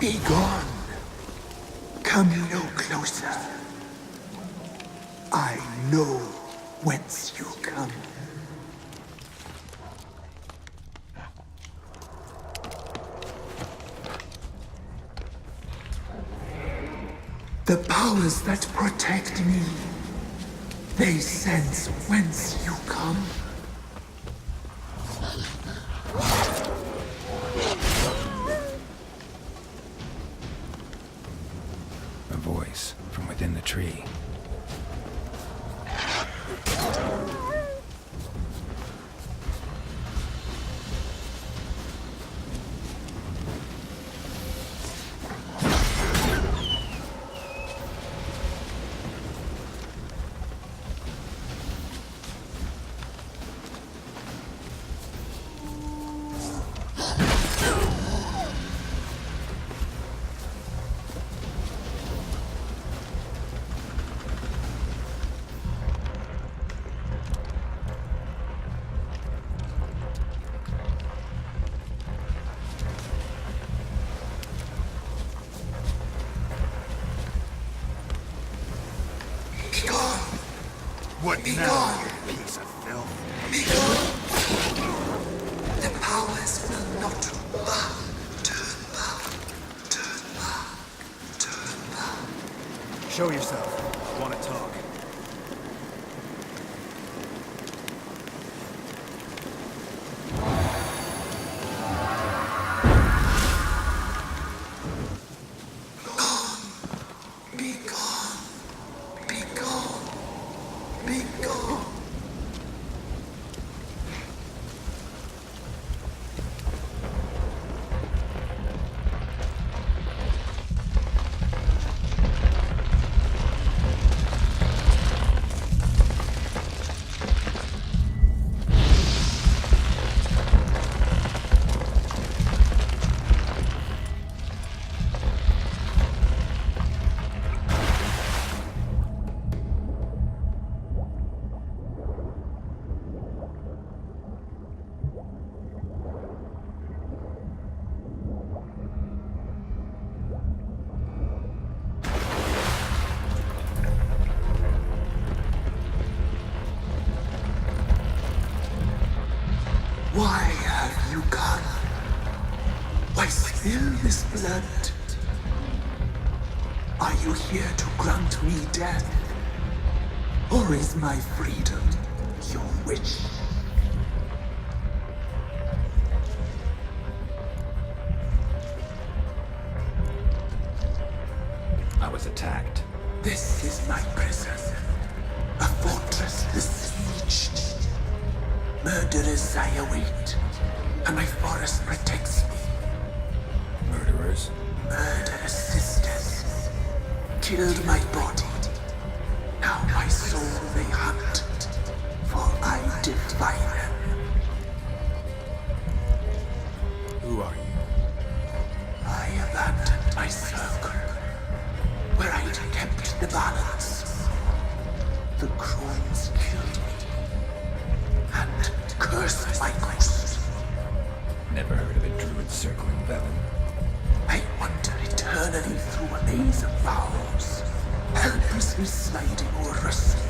Be gone. Come no closer. I know whence you come. The powers that protect me, they sense whence you come. A voice from within the tree. What Be now, gone. you piece of filth? Be gone. The powers will not back. Turn back. Turn back. Turn back. Show yourself. I want to talk. Be gone. Be gone. Be gone. Why have you come? Why spill this blood? Are you here to grant me death? Or is my freedom your wish? I was attacked. This is my prison. A fortress besieged. Murderers I await, and my forest protects me. Murderers? Murderous sisters killed my body. Now my soul they hunt, for I defy them. Who are you? I abandoned my circle, where I'd kept the balance. The crones killed me, and cursed my ghost. Never heard of a druid circling Velen. I wander eternally through a maze of vows, helplessly sliding or rustling.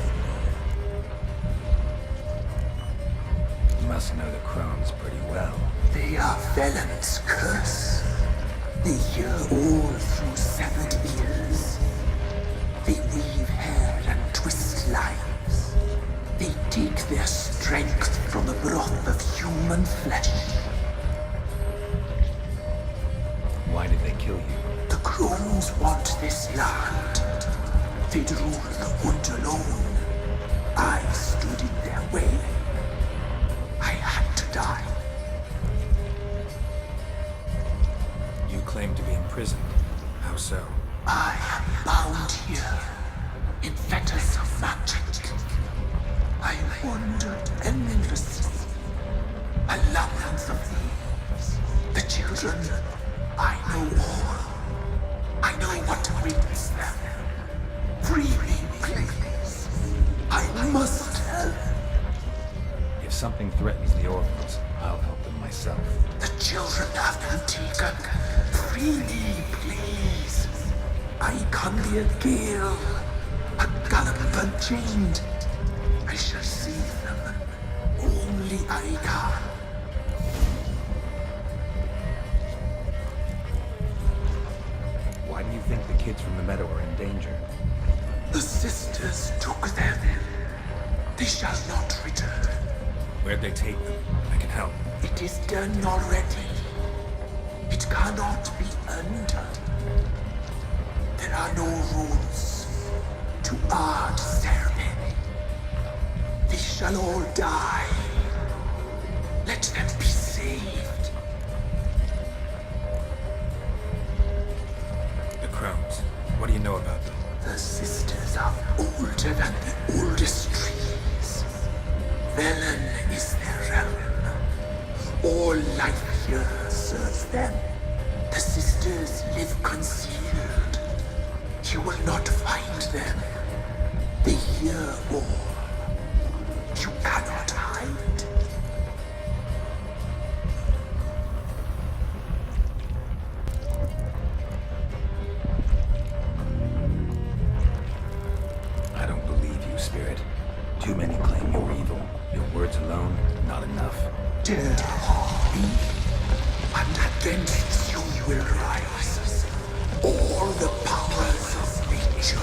You must know the crones pretty well. They are Velen's curse. They hear all through severed ears. They weave hair and twist lives. They take their strength from the broth of human flesh. Why did they kill you? The crones want this land. They'd rule the wood alone. I stood in their way. I had to die. You claim to be imprisoned. How so? I am bound here in fetters of magic. I wandered endlessly, a labyrinth of leaves. The children, I know all. I know what awaits them. Free me, please. I must help. If something threatens the orphans, I'll help them myself. myself. The children have been taken. Freely, please. I can be a gale, a gallop unchained. I shall save them. Only I can. Why do you think the kids from the meadow are in danger? The sisters took them. They shall not return. Where'd they take them? I can help. It is done already. It cannot be undone. There are no rules to our ceremony. They shall all die. Let them be saved. The crones. What do you know about them? The sisters are older than the oldest trees. Velen is their realm. All life here serves them. The sisters live concealed. You will not find them. They hear all. You cannot hide. I don't believe you, Spirit. Too many claim you're evil. Your words alone, not enough. Dare harm me, and against you will rise all the powers of nature.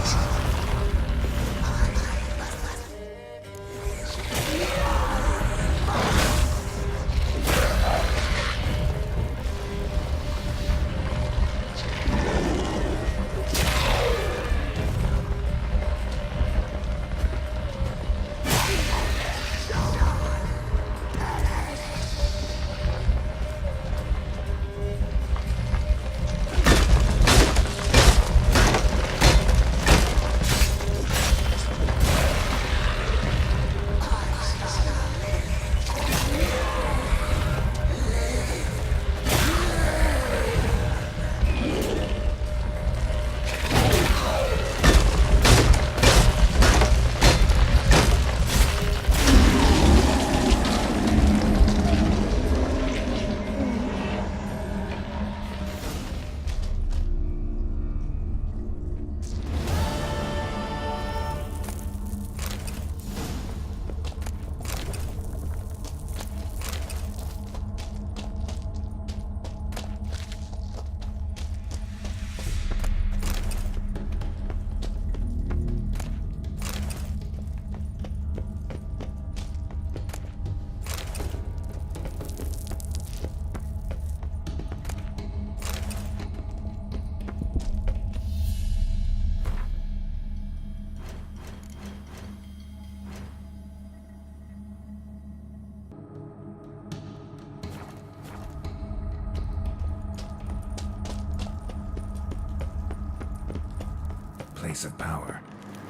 Place of power.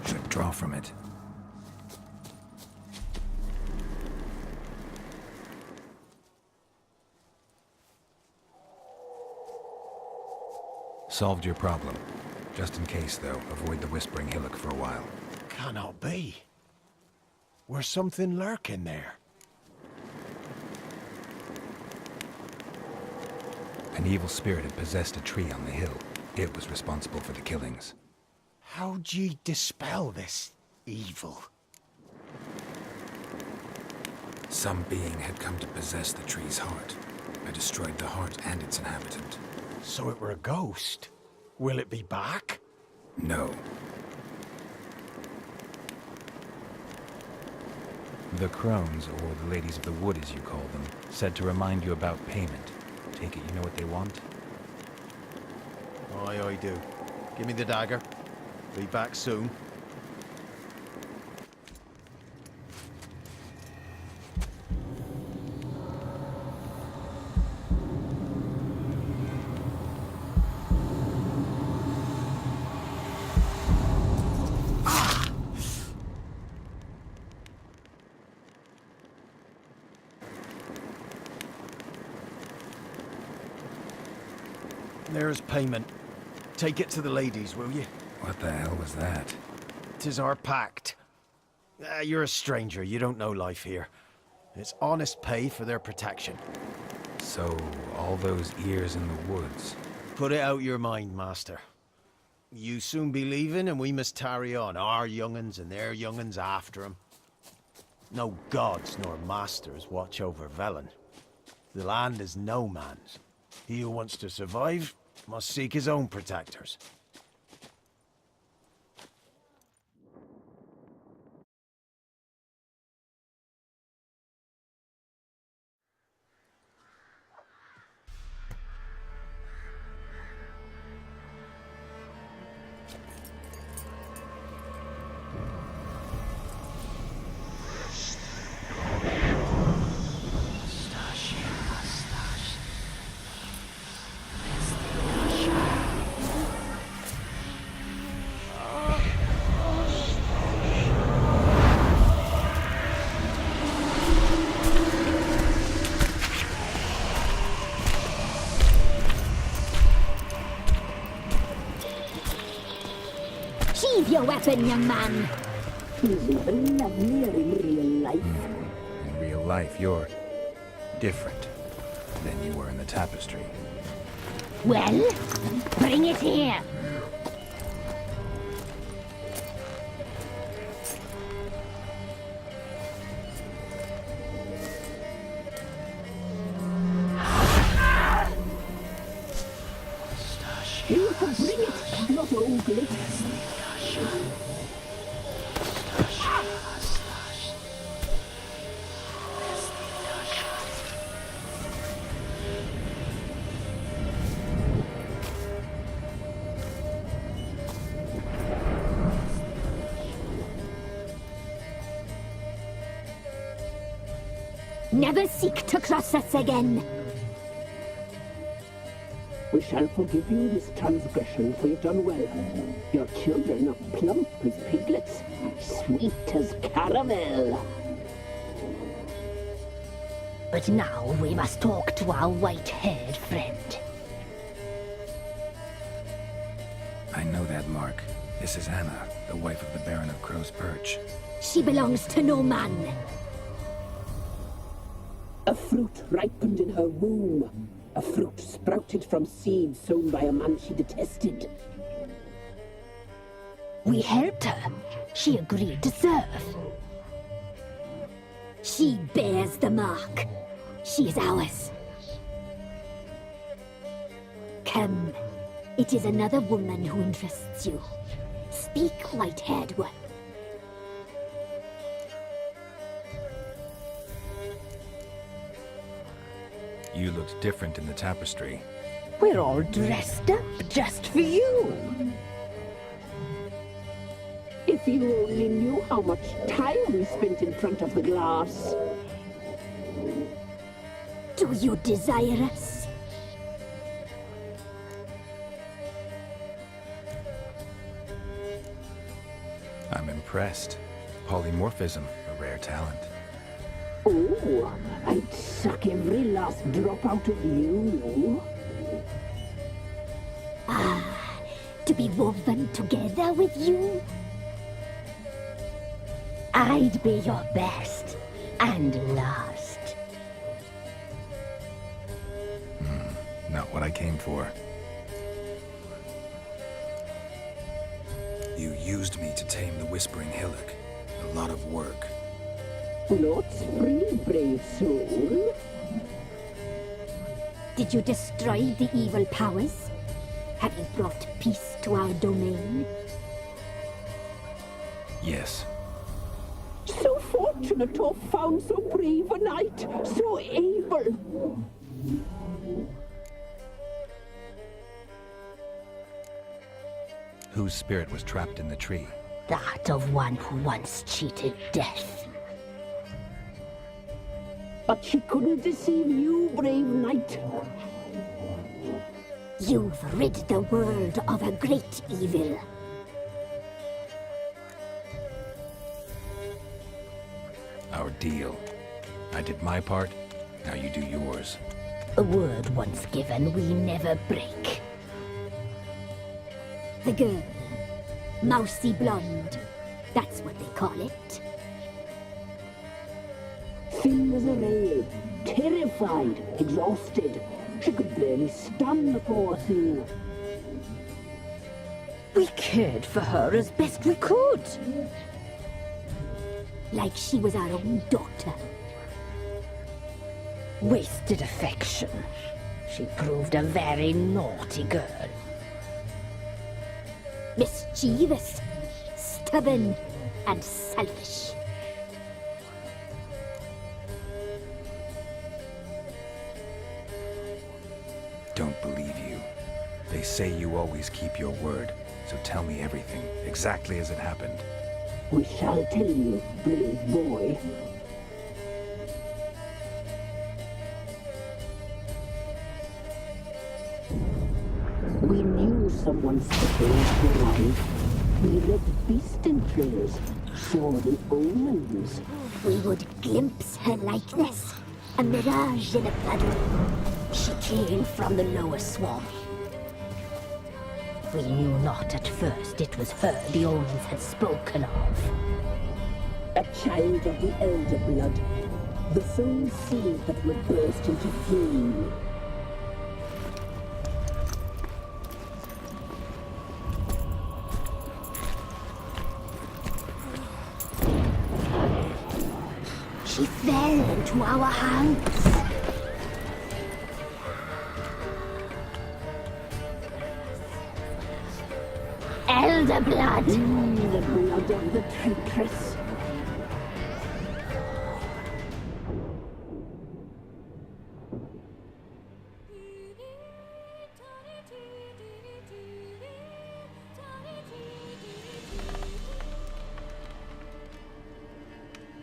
Should draw from it. Solved your problem. Just in case, though, avoid the Whispering Hillock for a while. Cannot be. Where's something lurking there? An evil spirit had possessed a tree on the hill. It was responsible for the killings. How'd ye dispel this evil? Some being had come to possess the tree's heart. I destroyed the heart and its inhabitant. So it were a ghost. Will it be back? No. The crones, or the ladies of the wood as you call them, said to remind you about payment. Take it you know what they want? Aye, I do. Give me the dagger. Be back soon. There's payment. Take it to the ladies, will you? What the hell was that? 'Tis our pact. You're a stranger, you don't know life here. It's honest pay for their protection. So, all those ears in the woods. Put it out your mind, master. You soon be leaving, and we must tarry on, our young'uns and their young'uns after 'em. No gods nor masters watch over Velen. The land is no man's. He who wants to survive must seek his own protectors. Sheathe your weapon, young man. He's even lovelier in real life. In real life, you're different than you were in the tapestry. Well, bring it here. You can bring it, not ogle it. Never seek to cross us again. We shall forgive you this transgression, for you've done well. Your children are plump as piglets, sweet as caramel. But now we must talk to our white-haired friend. I know that mark. This is Anna, the wife of the Baron of Crow's Perch. She belongs to no man. A fruit ripened in her womb. A fruit sprouted from seeds sown by a man she detested. We helped her. She agreed to serve. She bears the mark. She is ours. Come. It is another woman who interests you. Speak, white-haired one. You looked different in the tapestry. We're all dressed up just for you. If you only knew how much time we spent in front of the glass. Do you desire us? I'm impressed. Polymorphism, a rare talent. Oh, I'd suck every last drop out of you. To be woven together with you? I'd be your best and last. Not what I came for. You used me to tame the Whispering Hillock. A lot of work. Not free, brave soul. Did you destroy the evil powers? Have you brought peace to our domain? Yes. So fortunate to have found so brave a knight, so able. Whose spirit was trapped in the tree? That of one who once cheated death. But she couldn't deceive you, brave knight. You've rid the world of a great evil. Our deal. I did my part, now you do yours. A word once given we never break. The girl. Mousy blonde. That's what they call it. Thin as misery, terrified, exhausted. She could barely stand, the poor thing. We cared for her as best we could. Like she was our own daughter. Wasted affection. She proved a very naughty girl. Mischievous, stubborn, and selfish. Don't believe you. They say you always keep your word, so tell me everything, exactly as it happened. We shall tell you, brave boy. We knew someone special would arrive. We read beast entrails, saw the omens. We would glimpse her likeness, a mirage in a puddle. She came from the lower swamp. We knew not at first it was her the omens had spoken of. A child of the elder blood, the sole seed that would burst into flame. She fell into our hands. Elder blood! The blood of the traitress.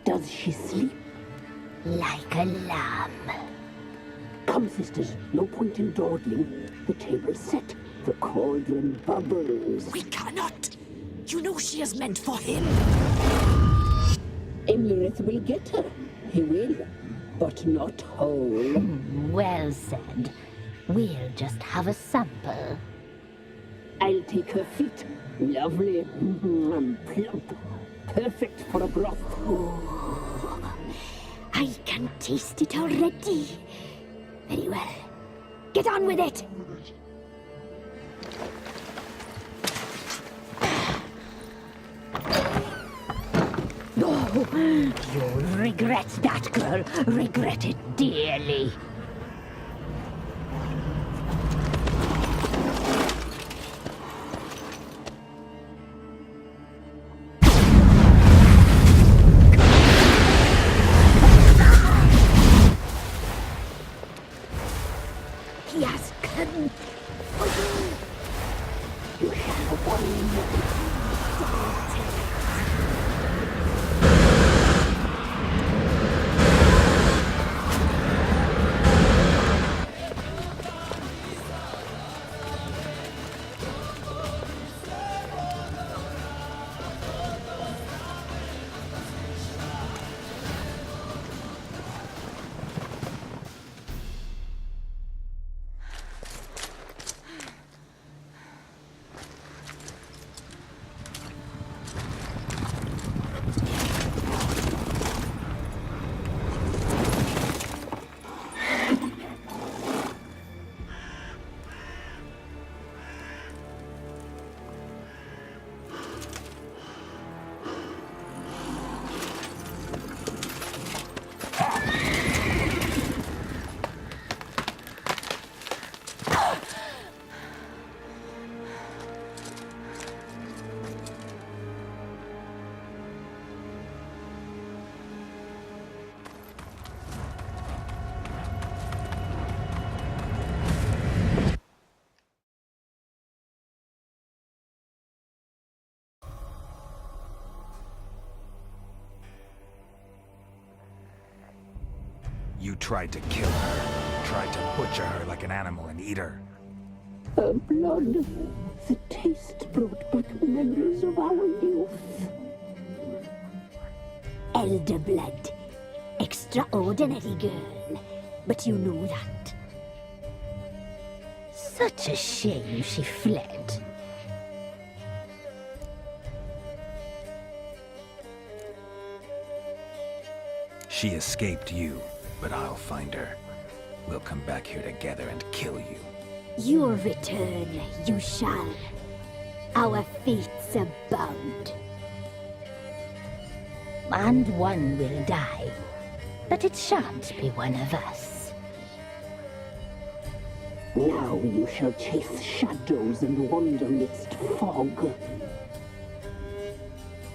Does she sleep? Like a lamb. Come, sisters, no point in dawdling. The table's set. The cauldron bubbles. We cannot! You know she is meant for him! Imlerith will get her. He will, but not whole. Well said. We'll just have a sample. I'll take her feet. Lovely. And plump. Perfect for a broth. I can taste it already. Very well. Get on with it! Oh, you'll regret that, girl. Regret it dearly. He has come for you. You shall win. You tried to kill her, tried to butcher her like an animal and eat her. Her blood. The taste brought back memories of our youth. Elder blood. Extraordinary girl. But you know that. Such a shame she fled. She escaped you. but I'll find her. We'll come back here together and kill you. Your return you shall. Our fates are bound. And one will die, but it shan't be one of us. Now you shall chase shadows and wander midst fog.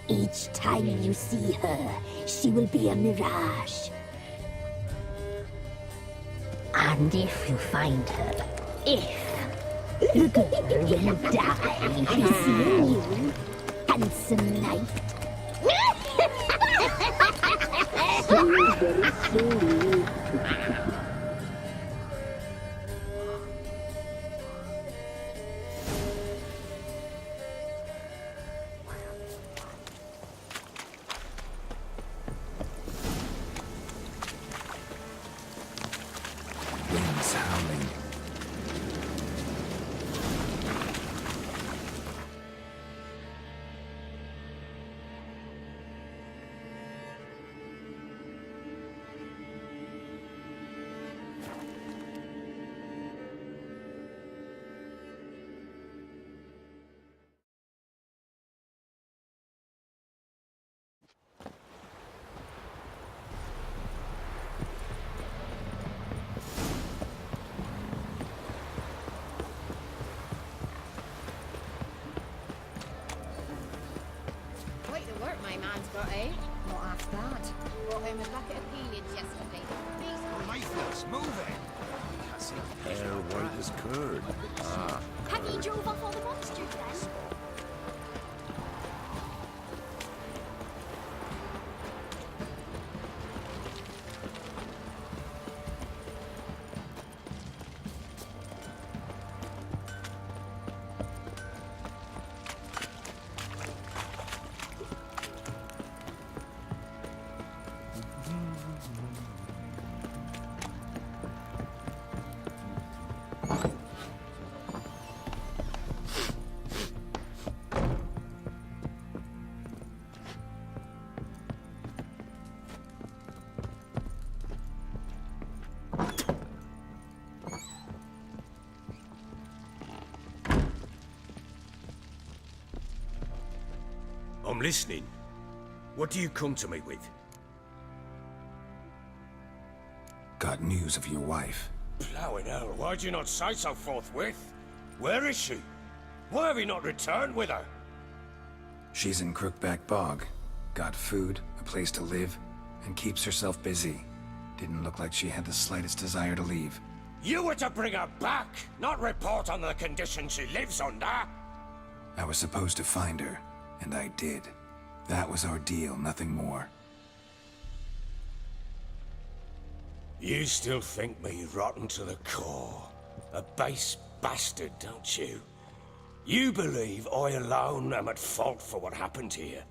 Each time you see her, she will be a mirage. And if you find her, the girl will die. I see you, handsome knight. Very slowly. Winds howling. Quite the work my man's got, eh? Not half bad. Brought home a bucket of peelings yesterday. Lifeless, moving. Pale white as curd. Have you drove off all the monsters then? I'm listening. What do you come to me with? Got news of your wife. Plowing hell, why'd you not say so forthwith? Where is she? Why have you not returned with her? She's in Crookback Bog. Got food, a place to live, and keeps herself busy. Didn't look like she had the slightest desire to leave. You were to bring her back, not report on the conditions she lives under. I was supposed to find her, and I did. That was our deal, nothing more. You still think me rotten to the core. A base bastard, don't you? You believe I alone am at fault for what happened here.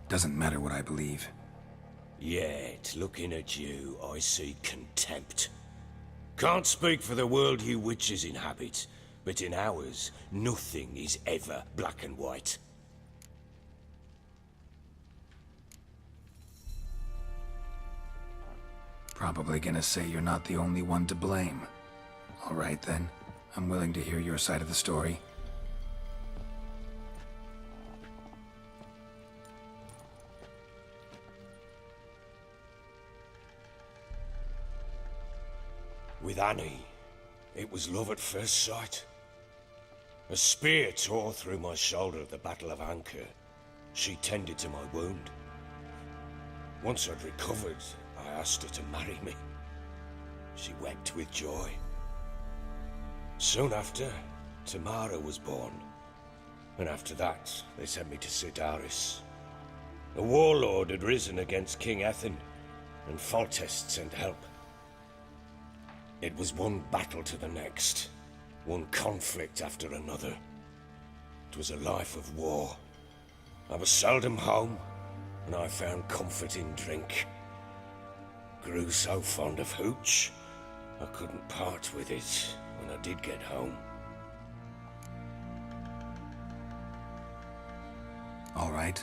Doesn't matter what I believe. Yet, looking at you, I see contempt. Can't speak for the world you witches inhabit, but in ours, nothing is ever black and white. Probably gonna say you're not the only one to blame. All right then, I'm willing to hear your side of the story. With Annie, it was love at first sight. A spear tore through my shoulder at the Battle of Anchor. She tended to my wound. Once I'd recovered, I asked her to marry me. She wept with joy. Soon after, Tamara was born. And after that, they sent me to Sidaris. A warlord had risen against King Ethan, and Foltest sent help. It was one battle to the next, one conflict after another. It was a life of war. I was seldom home, and I found comfort in drink. grew so fond of hooch, I couldn't part with it when I did get home. All right.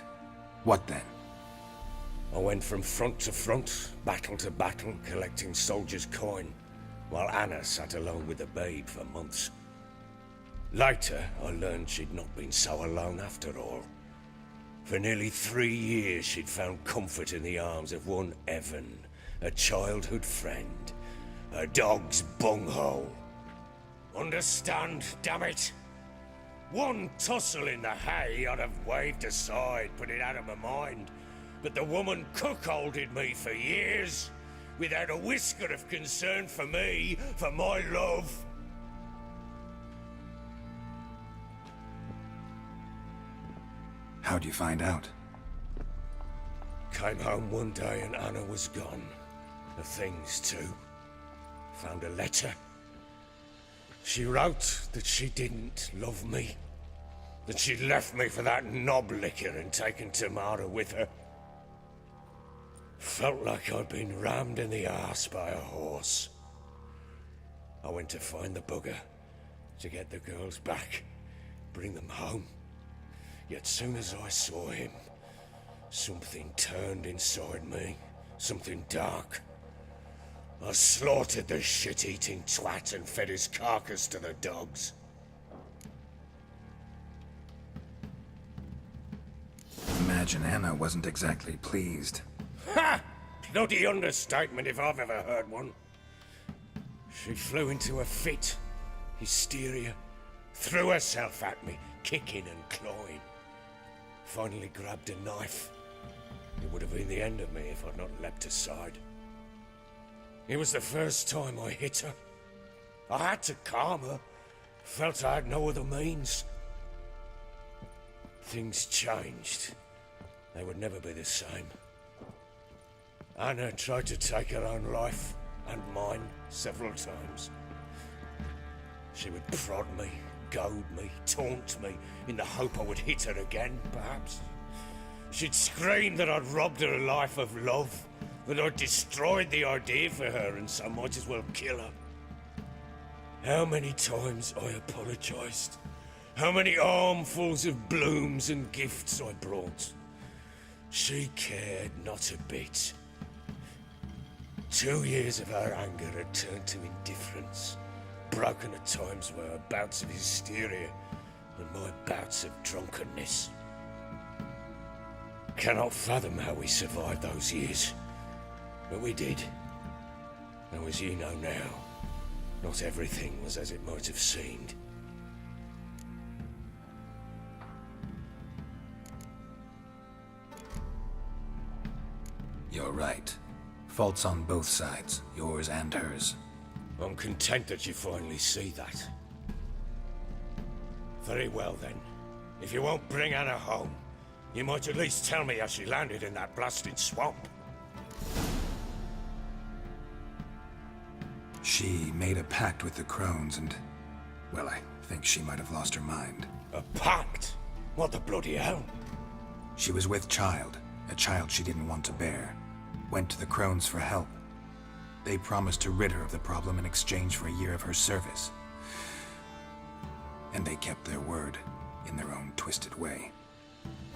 What then? I went from front to front, battle to battle, collecting soldiers' coin, while Anna sat alone with the babe for months. Later, I learned she'd not been so alone after all. For nearly 3 years, she'd found comfort in the arms of one Evan, a childhood friend, a dog's bunghole. Understand, damn it? One tussle in the hay I'd have waved aside, put it out of my mind. But the woman cuckolded me for years, without a whisker of concern for me, for my love. How'd you find out? Came home one day and Anna was gone. The things too. Found a letter. She wrote that she didn't love me. That she'd left me for that knob licker and taken Tamara with her. Felt like I'd been rammed in the arse by a horse. I went to find the bugger, to get the girls back, bring them home. Yet soon as I saw him, something turned inside me, something dark. I slaughtered the shit-eating twat and fed his carcass to the dogs. Imagine Anna wasn't exactly pleased. Ha! Bloody understatement if I've ever heard one. She flew into a fit, hysteria, threw herself at me, kicking and clawing. Finally grabbed a knife. It would have been the end of me if I'd not leapt aside. It was the first time I hit her. I had to calm her. Felt I had no other means. Things changed. They would never be the same. Anna tried to take her own life, and mine, several times. She would prod me, goad me, taunt me, in the hope I would hit her again, perhaps. She'd scream that I'd robbed her life of love, that I'd destroyed the idea for her, and so might as well kill her. How many times I apologized. How many armfuls of blooms and gifts I brought. She cared not a bit. 2 years of her anger had turned to indifference, broken at times by her bouts of hysteria and my bouts of drunkenness. Cannot fathom how we survived those years, but we did. Though as you know now, not everything was as it might have seemed. You're right. Faults on both sides, yours and hers. I'm content that you finally see that. Very well then. If you won't bring Anna home, you might at least tell me how she landed in that blasted swamp. She made a pact with the crones and... well, I think she might have lost her mind. A pact? What the bloody hell? She was with child, a child she didn't want to bear. Went to the crones for help. They promised to rid her of the problem in exchange for a year of her service. And they kept their word, in their own twisted way.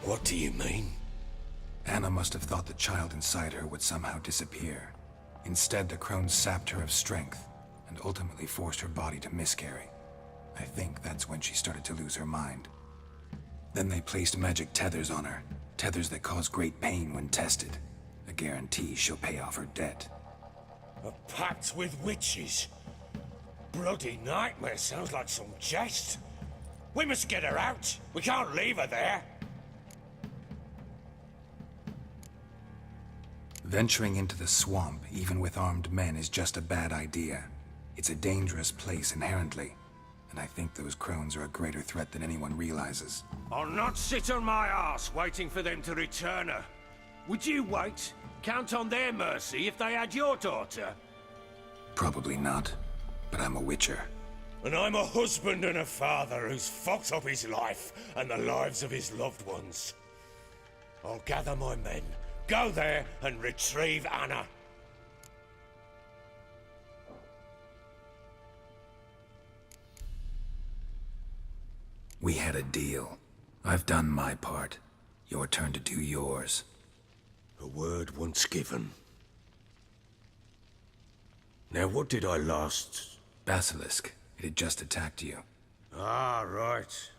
What do you mean? Anna must have thought the child inside her would somehow disappear. Instead, the crones sapped her of strength, and ultimately forced her body to miscarry. I think that's when she started to lose her mind. Then they placed magic tethers on her, tethers that cause great pain when tested. A guarantee she'll pay off her debt. A pact with witches? Bloody nightmare, sounds like some jest. We must get her out. We can't leave her there. Venturing into the swamp, even with armed men, is just a bad idea. It's a dangerous place inherently, and I think those crones are a greater threat than anyone realizes. I'll not sit on my ass waiting for them to return her. Would you wait? Count on their mercy if they had your daughter? Probably not, but I'm a witcher. And I'm a husband and a father who's fucked up his life and the lives of his loved ones. I'll gather my men, go there and retrieve Anna. We had a deal. I've done my part. Your turn to do yours. A word once given. Now, what did I last... Basilisk. It had just attacked you. Ah, right.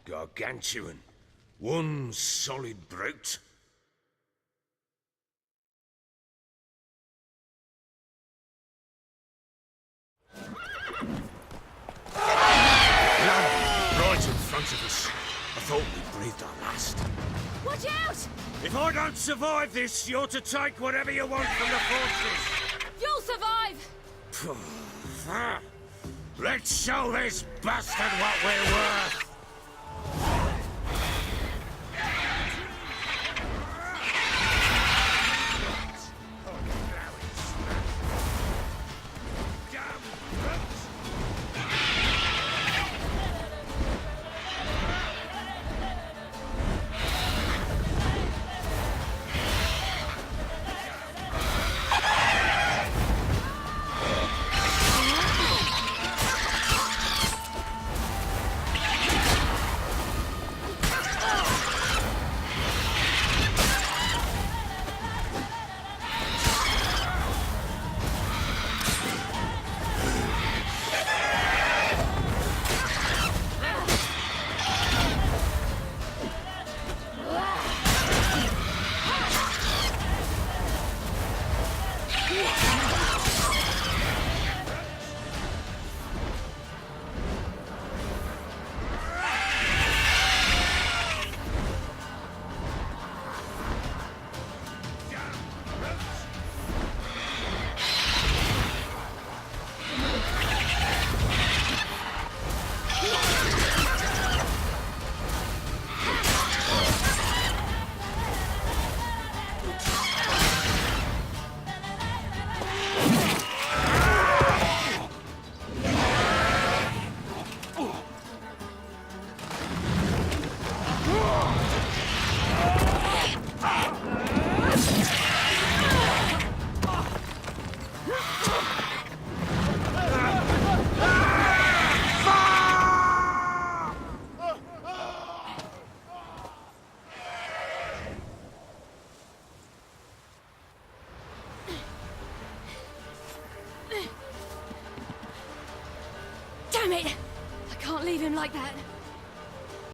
Gargantuan. One solid brute. Right in front of us. I thought we breathed our last. Watch out! If I don't survive this, you're to take whatever you want from the fortress. You'll survive! Let's show this bastard what we're worth. Damn it! I can't leave him like that.